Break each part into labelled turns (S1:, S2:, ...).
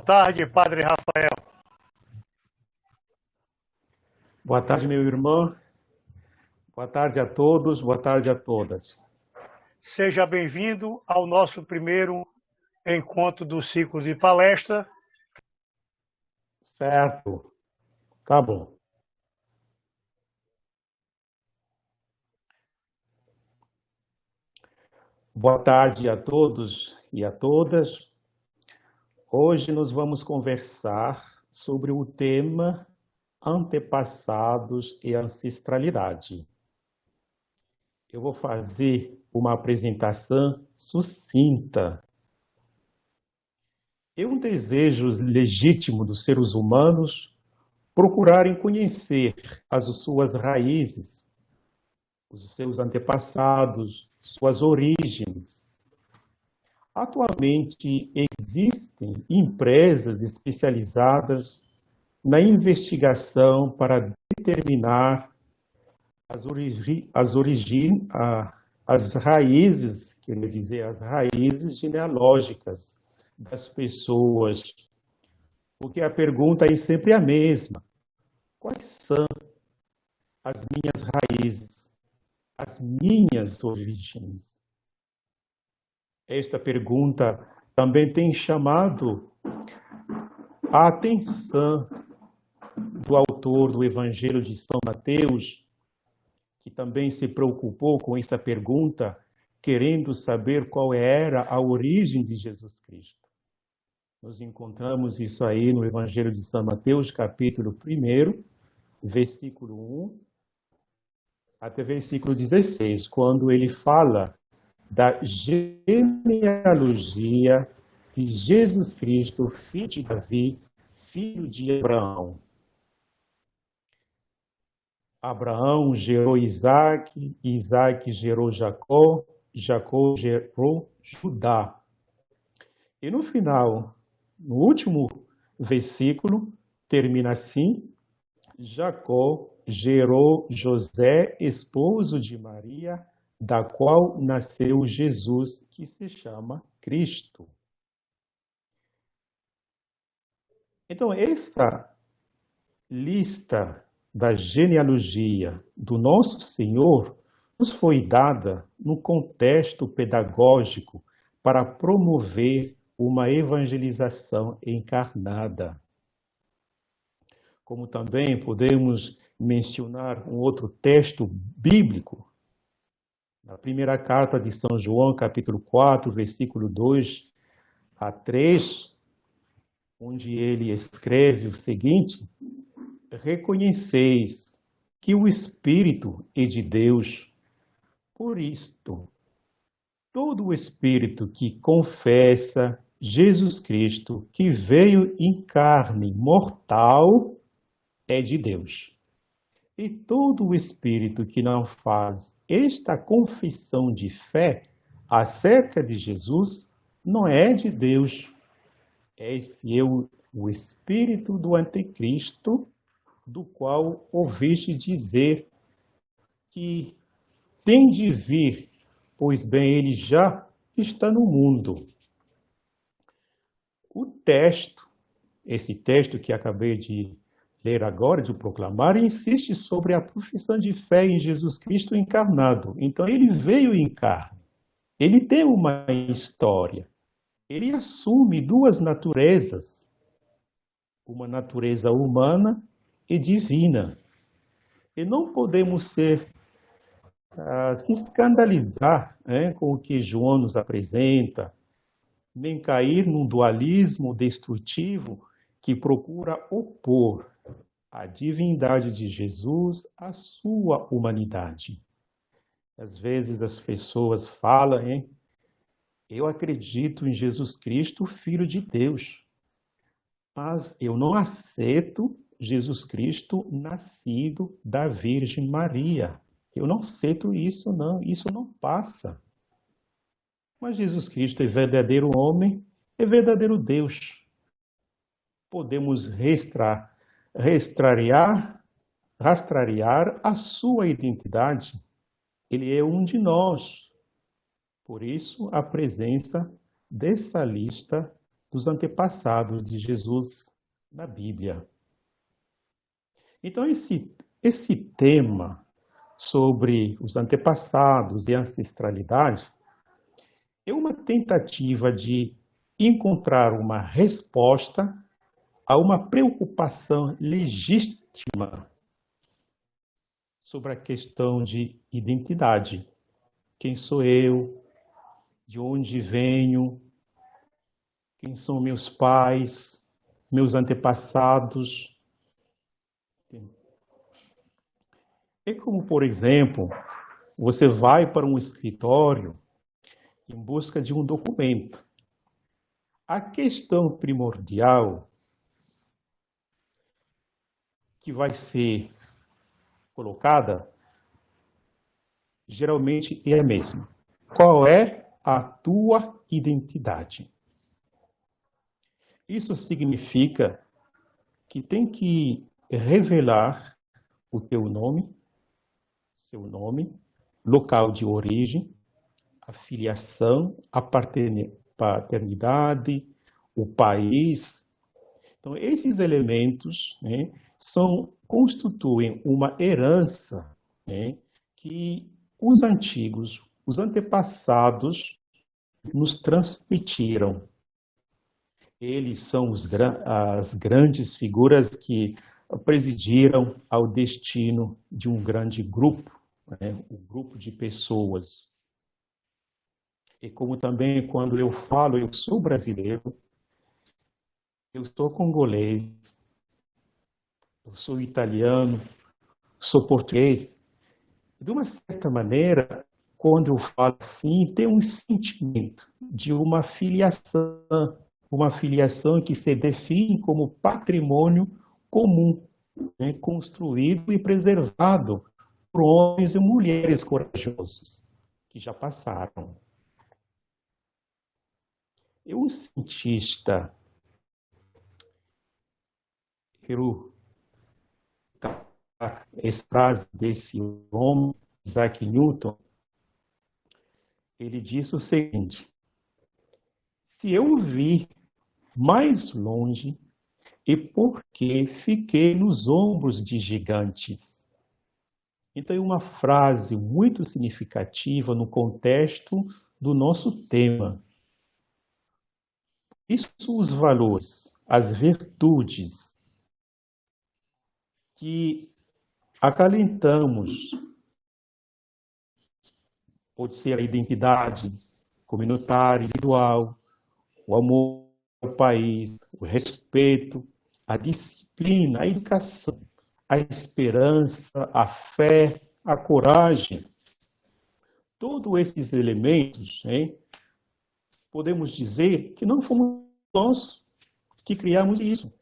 S1: tarde, Padre Rafael.
S2: Boa tarde, meu irmão. Boa tarde a todos, boa tarde a todas.
S1: Seja bem-vindo ao nosso primeiro encontro do ciclo de palestra.
S2: Certo, tá bom. Boa tarde a todos e a todas. Hoje nós vamos conversar sobre o tema antepassados e ancestralidade. Eu vou fazer uma apresentação sucinta. É um desejo legítimo dos seres humanos procurarem conhecer as suas raízes, os seus antepassados, suas origens. Atualmente existem empresas especializadas na investigação para determinar as raízes, quer dizer, as raízes genealógicas das pessoas. Porque a pergunta é sempre a mesma: quais são as minhas raízes, as minhas origens? Esta pergunta também tem chamado a atenção do autor do Evangelho de São Mateus, que também se preocupou com essa pergunta, querendo saber qual era a origem de Jesus Cristo. Nós encontramos isso aí no Evangelho de São Mateus, capítulo 1, versículo 1 até versículo 16, quando ele fala da genealogia de Jesus Cristo, filho de Davi, filho de Abraão. Abraão gerou Isaac, Isaac gerou Jacó, Jacó gerou Judá. E no final, no último versículo, termina assim: Jacó gerou José, esposo de Maria, da qual nasceu Jesus, que se chama Cristo. Então, essa lista da genealogia do nosso Senhor nos foi dada no contexto pedagógico para promover uma evangelização encarnada. Como também podemos mencionar um outro texto bíblico, na primeira carta de São João, capítulo 4, versículo 2 a 3, onde ele escreve o seguinte: reconheceis que o Espírito é de Deus. Por isto, todo o Espírito que confessa Jesus Cristo, que veio em carne mortal, é de Deus. E todo o Espírito que não faz esta confissão de fé acerca de Jesus, não é de Deus. Esse é o Espírito do Anticristo, do qual ouviste dizer que tem de vir, pois bem, ele já está no mundo. O texto, esse texto que acabei de ler agora, de proclamar, insiste sobre a profissão de fé em Jesus Cristo encarnado. Então, ele veio em carne. Ele tem uma história. Ele assume duas naturezas, uma natureza humana e divina. E não podemos se escandalizar com o que João nos apresenta, nem cair num dualismo destrutivo que procura opor a divindade de Jesus à sua humanidade. Às vezes as pessoas falam, eu acredito em Jesus Cristo, Filho de Deus, mas eu não aceito Jesus Cristo nascido da Virgem Maria. Eu não aceito isso, não. Isso não passa. Mas Jesus Cristo é verdadeiro homem, é verdadeiro Deus. Podemos rastrear a sua identidade. Ele é um de nós. Por isso, a presença dessa lista dos antepassados de Jesus na Bíblia. Então, esse tema sobre os antepassados e ancestralidade é uma tentativa de encontrar uma resposta a uma preocupação legítima sobre a questão de identidade. Quem sou eu? De onde venho? Quem são meus pais? Meus antepassados? É como, por exemplo, você vai para um escritório em busca de um documento. A questão primordial que vai ser colocada geralmente é a mesma. Qual é a tua identidade? Isso significa que tem que revelar o teu nome, seu nome, local de origem, a filiação, a paternidade, o país. Então, esses elementos, né, constituem uma herança, né, que os antigos, os antepassados, nos transmitiram. Eles são as grandes figuras que presidiram ao destino de um grande grupo, né, um grupo de pessoas. E como também quando eu falo, eu sou brasileiro, eu sou congolês, eu sou italiano, sou português. De uma certa maneira, quando eu falo assim, tem um sentimento de uma filiação que se define como patrimônio comum, né, construído e preservado por homens e mulheres corajosos que já passaram. E um cientista, quero essa frase desse homem, Isaac Newton, ele disse o seguinte: se eu vi mais longe, e porque fiquei nos ombros de gigantes. Então, é uma frase muito significativa no contexto do nosso tema. Isso, os valores, as virtudes que acalentamos, pode ser a identidade comunitária, individual, o amor ao país, o respeito, a disciplina, a educação, a esperança, a fé, a coragem. Todos esses elementos, né, podemos dizer que não fomos nós que criamos isso.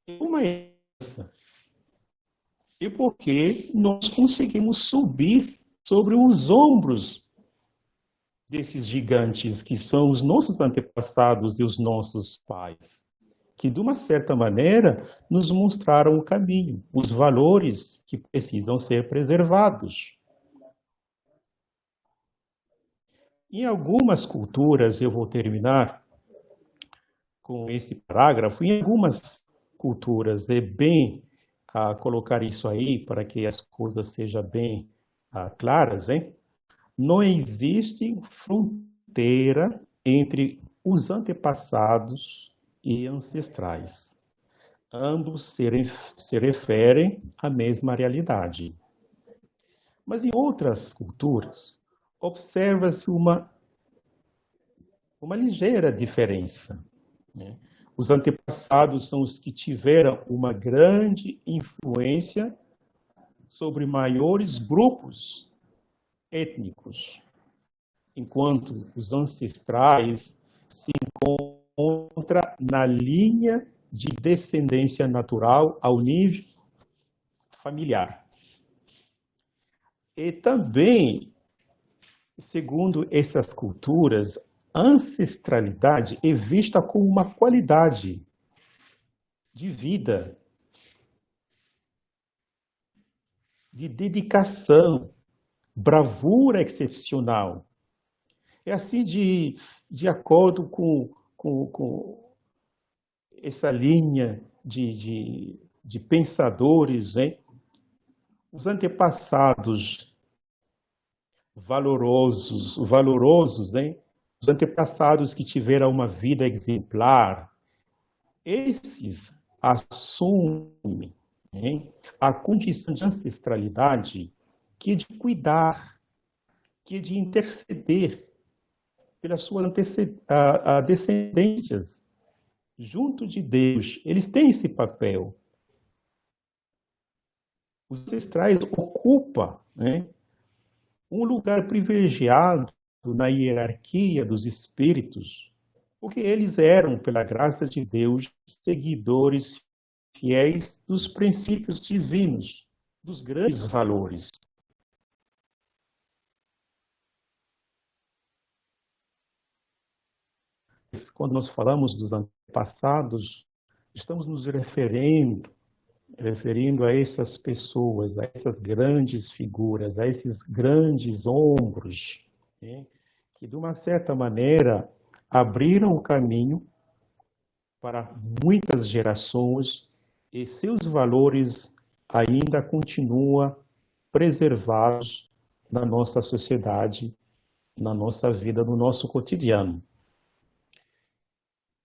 S2: É uma herança. E porque nós conseguimos subir sobre os ombros desses gigantes que são os nossos antepassados e os nossos pais, que de uma certa maneira nos mostraram o caminho, os valores que precisam ser preservados. Em algumas culturas, eu vou terminar com esse parágrafo, em algumas culturas é bem colocar isso aí para que as coisas sejam bem claras, hein? Não existe fronteira entre os antepassados e ancestrais. Ambos se referem à mesma realidade. Mas em outras culturas, observa-se uma ligeira diferença, né? Os antepassados são os que tiveram uma grande influência sobre maiores grupos étnicos, enquanto os ancestrais se encontram na linha de descendência natural ao nível familiar. E também, segundo essas culturas, a ancestralidade é vista como uma qualidade de vida, de dedicação, bravura excepcional. É assim de acordo com com essa linha de pensadores, hein? Os antepassados valorosos, hein? Os antepassados que tiveram uma vida exemplar, esses assumem, hein, a condição de ancestralidade, que é de cuidar, que é de interceder pelas suas descendências junto de Deus. Eles têm esse papel. Os ancestrais ocupam, né, um lugar privilegiado na hierarquia dos espíritos, porque eles eram, pela graça de Deus, seguidores fiéis dos princípios divinos, dos grandes valores. Quando nós falamos dos antepassados, estamos nos referindo a essas pessoas, a essas grandes figuras, a esses grandes ombros, né, que de uma certa maneira abriram o caminho para muitas gerações e seus valores ainda continuam preservados na nossa sociedade, na nossa vida, no nosso cotidiano.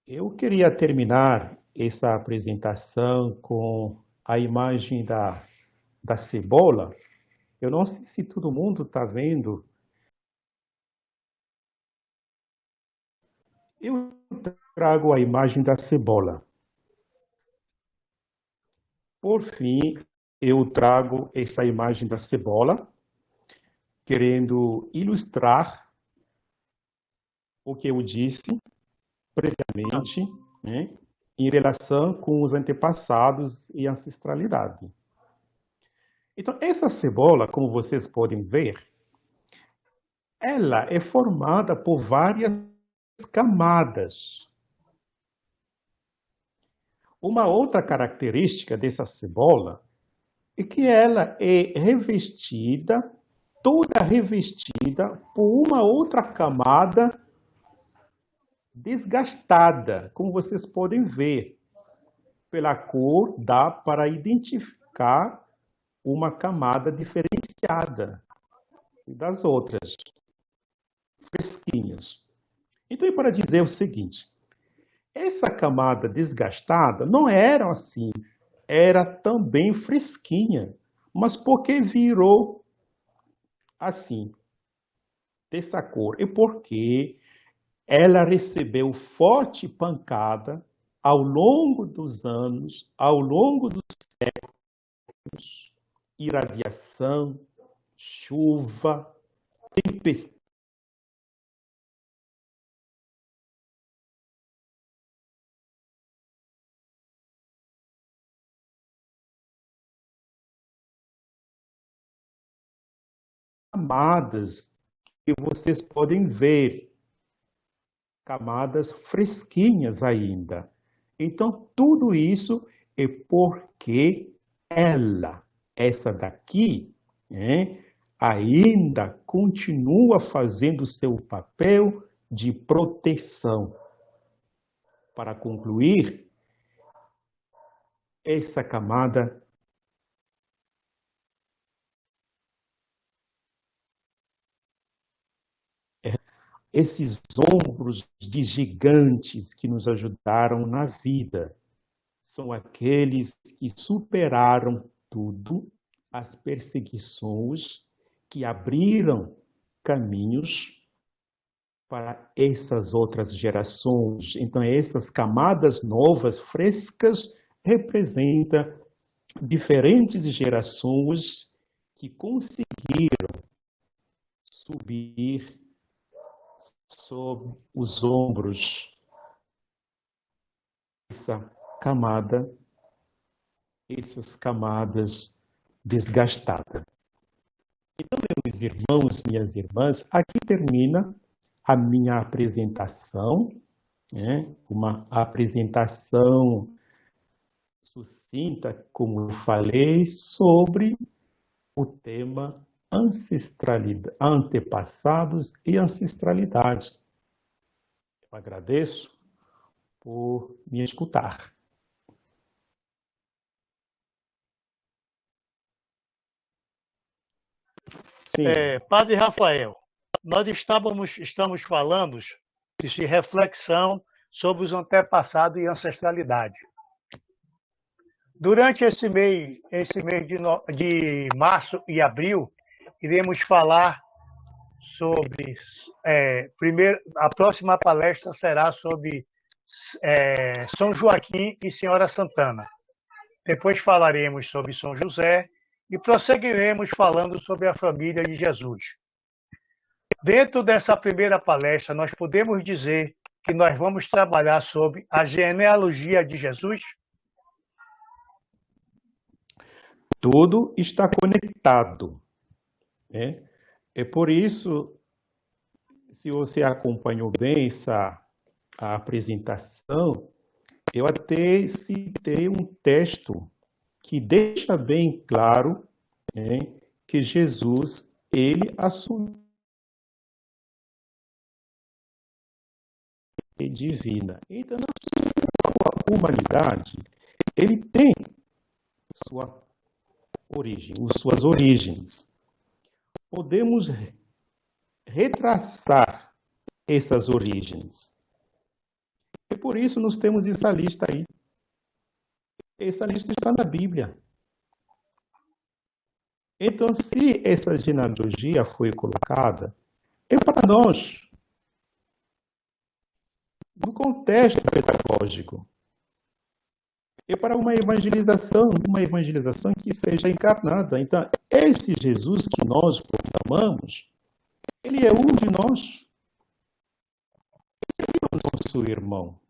S2: Eu queria terminar essa apresentação com a imagem da cebola. Eu não sei se todo mundo está vendo. Eu trago a imagem da cebola. Por fim, eu trago essa imagem da cebola, querendo ilustrar o que eu disse previamente, né, em relação com os antepassados e ancestralidade. Então, essa cebola, como vocês podem ver, ela é formada por várias camadas. Uma outra característica dessa cebola é que ela é revestida, toda revestida por uma outra camada desgastada, como vocês podem ver. Pela cor, dá para identificar uma camada diferenciada das outras, fresquinhas. Então, é para dizer o seguinte, essa camada desgastada não era assim, era também fresquinha, mas por que virou assim, dessa cor? E porque ela recebeu forte pancada ao longo dos anos, ao longo dos séculos, irradiação, chuva, tempestade, camadas que vocês podem ver, camadas fresquinhas ainda. Então, tudo isso é porque ela, essa daqui, né, ainda continua fazendo seu papel de proteção. Para concluir, essa camada esses ombros de gigantes que nos ajudaram na vida são aqueles que superaram tudo, as perseguições, que abriram caminhos para essas outras gerações. Então, essas camadas novas, frescas, representam diferentes gerações que conseguiram subir sob os ombros essa camada, essas camadas desgastadas. Então, meus irmãos, minhas irmãs, aqui termina a minha apresentação, né? Uma apresentação sucinta, como eu falei, sobre o tema ancestralidade, antepassados e ancestralidade. Eu agradeço por me escutar. Sim.
S1: Padre Rafael, nós estamos falando de reflexão sobre os antepassados e ancestralidade. Durante esse mês de março e abril, iremos falar sobre, primeiro, a próxima palestra será sobre São Joaquim e Senhora Santana. Depois falaremos sobre São José e prosseguiremos falando sobre a família de Jesus. Dentro dessa primeira palestra, nós podemos dizer que nós vamos trabalhar sobre a genealogia de Jesus?
S2: Tudo está conectado, né? É por isso, se você acompanhou bem a apresentação, eu até citei um texto que deixa bem claro, né, que Jesus, ele assumiu a divina. Então, a humanidade, ele tem sua origem, suas origens. Podemos retraçar essas origens. E por isso nós temos essa lista aí. Essa lista está na Bíblia. Então, se essa genealogia foi colocada, é para nós, no contexto pedagógico. É para uma evangelização que seja encarnada. Então, esse Jesus que nós proclamamos, ele é um de nós. Ele é o nosso irmão.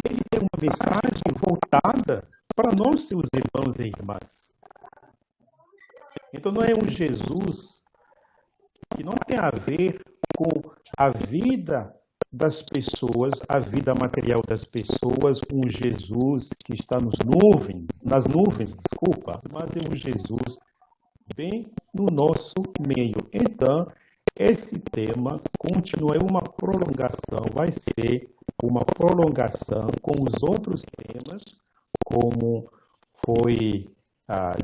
S2: Ele tem uma mensagem voltada para nós, seus irmãos e irmãs. Então, não é um Jesus que não tem a ver com a vida das pessoas, a vida material das pessoas, um Jesus que está nas nuvens, mas é um Jesus bem no nosso meio. Então, esse tema continua uma prolongação, vai ser uma prolongação com os outros temas, como foi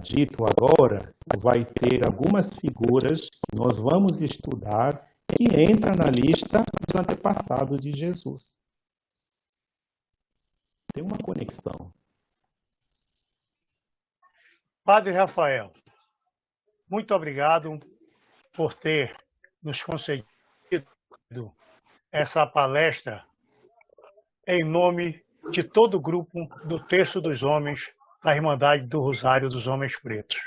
S2: dito agora, vai ter algumas figuras que nós vamos estudar que entra na lista dos antepassados de Jesus. Tem uma conexão.
S1: Padre Rafael, muito obrigado por ter nos concedido essa palestra em nome de todo o grupo do Terço dos Homens da Irmandade do Rosário dos Homens Pretos.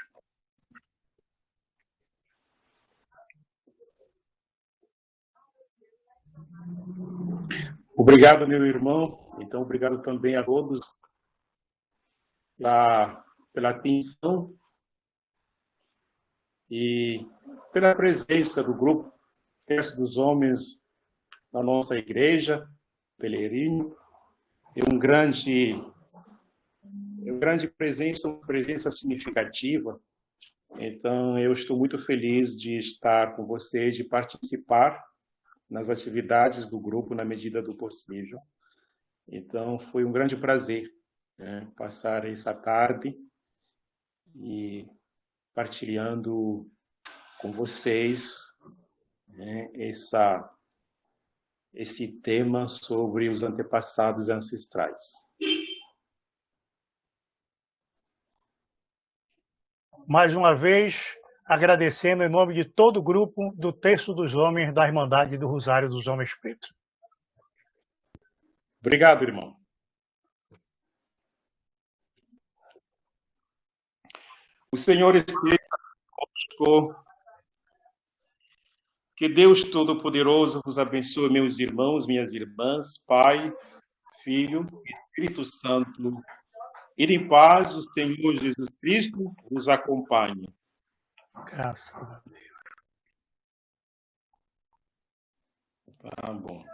S2: Obrigado, meu irmão. Então, obrigado também a todos pela atenção e pela presença do grupo Terço dos Homens na nossa igreja, Pelourinho. É uma grande presença, uma presença significativa. Então, eu estou muito feliz de estar com vocês, de participar nas atividades do grupo na medida do possível. Então, foi um grande prazer, né, passar essa tarde e partilhando com vocês, né, esse tema sobre os antepassados ancestrais.
S1: Mais uma vez, agradecendo em nome de todo o grupo do Terço dos Homens da Irmandade do Rosário dos Homens Pretos.
S2: Obrigado, irmão. O Senhor esteja conosco. Que Deus Todo-Poderoso vos abençoe, meus irmãos, minhas irmãs, Pai, Filho e Espírito Santo. E em paz, o Senhor Jesus Cristo vos acompanhe.
S1: Graças a Deus.
S2: Tá bom.